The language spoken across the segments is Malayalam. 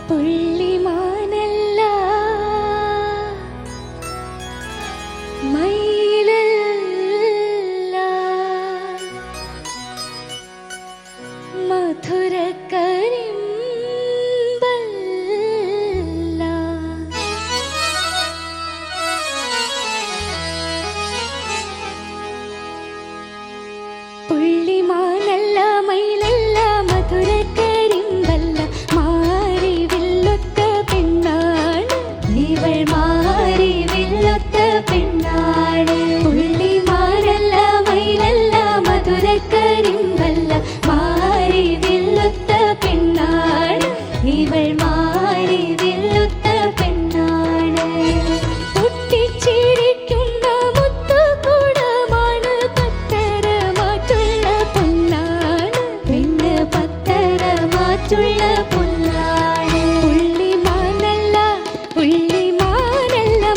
പുള്ളിമാനല്ല മയിലല്ല മധുരക്കരിമ്പല്ല പുള്ളിമാനല്ല മയിലല്ല മധുരക്കരിമ്പല്ല മാറി വില്ലൊത്ത പെണ്ണാണ് ഇവൾ മാറി വില്ലൊത്ത പെണ്ണാണ് പുള്ളിമാനല്ല മയിലല്ല മധുരക്കരിമ്പല്ല മാറി വില്ലൊത്ത പെണ്ണാണ് ഇവൾ മാറി വില്ലൊത്ത പെണ്ണാണ് പൊട്ടിച്ചിരിക്കുന്ന മുത്തുകൂടമാണ് പത്തരമാറ്റുള്ള പൊന്നാണ് പെണ്ണ് പത്തരമാറ്റുള്ള പൊന്നാണ് പുള്ളിമാനല്ല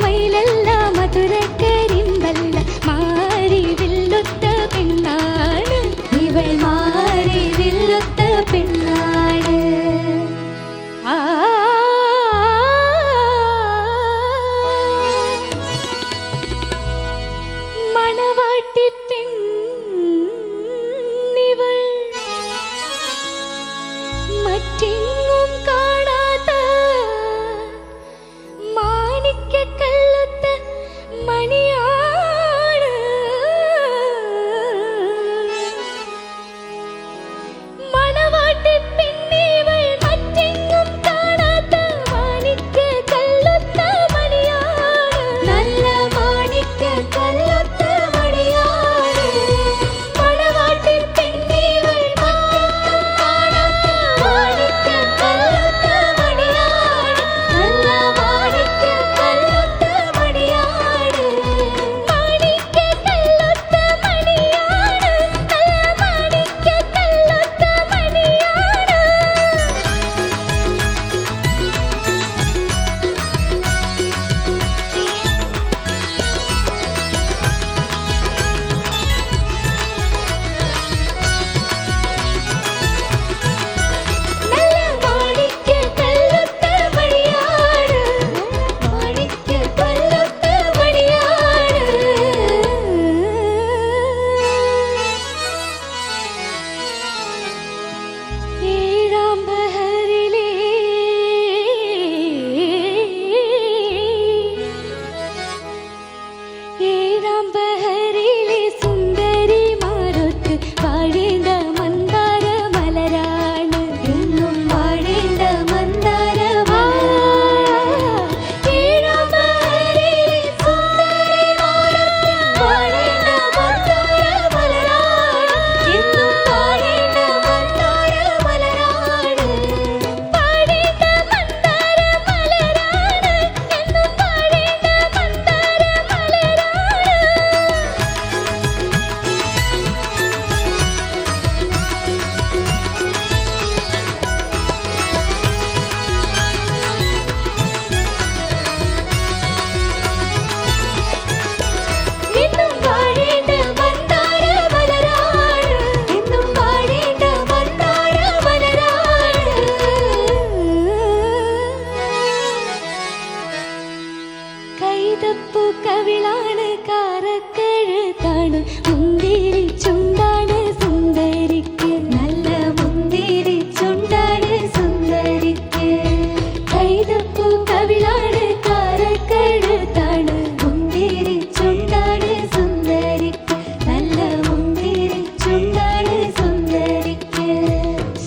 മയിലല്ല മധുരക്കരിമ്പല്ല മാറി വില്ലൊത്ത പെണ്ണാണ് ഇവൾ മാറി വില്ലൊത്ത പെണ്ണാണ് മണവാട്ടി പെണ്ണിവൾ മറ്റെങ്ങും കാണാത്ത മാണിക്യക്കല്ലുത്ത മണിയാണ് മണവാട്ടി പെണ്ണിവൾ മറ്റെങ്ങും കാണാത്ത മാണിക്യക്കല്ലുത്ത മണിയാണ് നല്ല മാണിക്യക്കല്ലുത്ത മണിയാണ് മണവാട്ടി പെണ്ണിവൾ മറ്റെങ്ങും കാണാത്ത മാണിക്യക്കല്ലുത്ത മണിയാണ് നല്ല മാണിക്യക്കല്ലുത്ത മണിയാണ് മാണിക്യക്കല്ലുത്ത മണിയാണ് നല്ല മാണിക്യക്കല്ലുത്ത മണിയാണ് നല്ല മാണിക്യക്കല്ലുത്ത മണിയാണ് മാണിക്യക്കല്ലുത്ത മണിയാണ് ഏഴാം ബഹറിലെ സുന്ദരിമാരൊത്ത് വാഴേണ്ട മന്ദാര മലരാണ് എന്നും വാഴേണ്ട മന്ദാര ഏഴാം ബഹറിലെ സുന്ദരിമാരൊത്ത് വാഴേണ്ട മന്ദാര മലരാണ് എന്നും വാഴേണ്ട മന്ദാര മലരാണ് വാഴേണ്ട മന്ദാര മലരാണ് എന്നും വാഴേണ്ട മന്ദാര മലരാണ് എന്നും വാഴേണ്ട മന്ദാര മലരാണ് എന്നും വാഴേണ്ട മന്ദാര മലരാണ് കൈതപ്പു കവിളാണ് കാരക്കഴുത്താണ് മുന്തിരി ചുണ്ടാണ് സുന്ദരിക്ക് നല്ല മുന്തിരി ചുണ്ടാണ് സുന്ദരിക്ക് കൈതപ്പു കവിളാണ് കാരക്കഴുത്താണ് മുന്തിരി ചുണ്ടാണ് സുന്ദരിക്ക് നല്ല മുന്തിരി ചുണ്ടാണ് സുന്ദരിക്ക്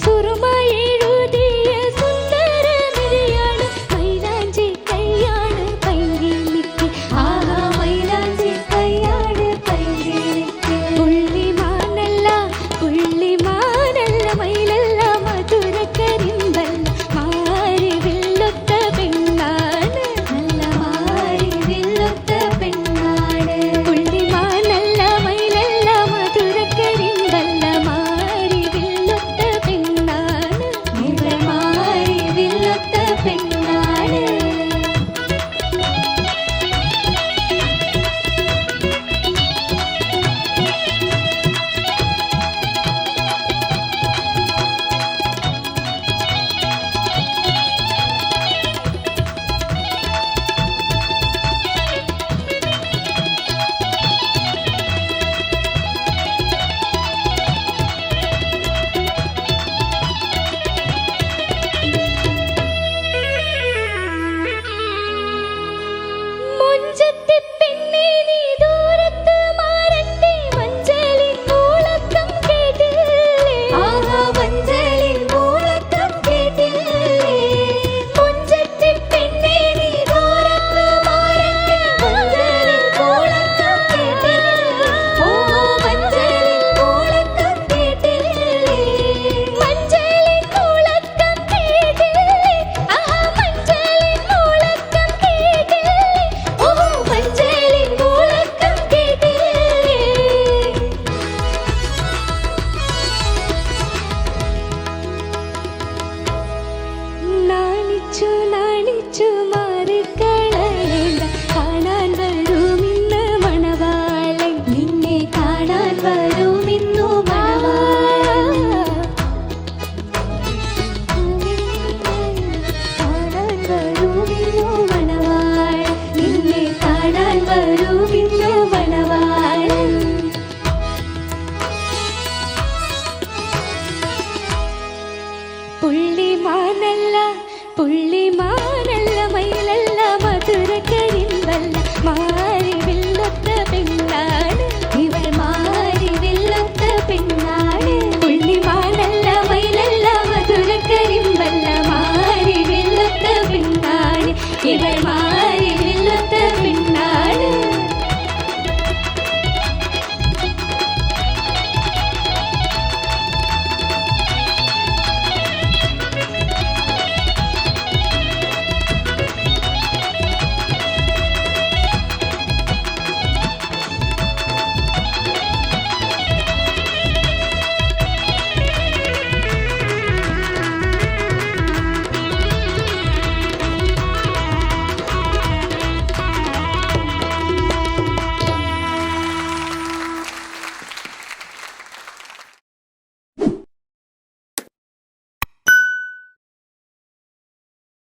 സുറുമയെഴുതിയ സുന്ദരമിരിയാണ് മൈലാഞ്ചി കൈയാണ് പൈങ്കിളിക്ക് ആഹാ മൈലാഞ്ചി നാണിച്ചു മാറിക്കളയേണ്ട കാണാൻ വരുമിന്ന് മണവാളൻ നിന്നെ കാണാൻ വരുമിന്നു മണവാളൻ കാണാൻ വരുമിന്നു മണവാളൻ നിന്നെ കാണാൻ വരുമിന്നു മണവാളൻ പുള്ളിമാനല്ല പുള്ളിമാൻ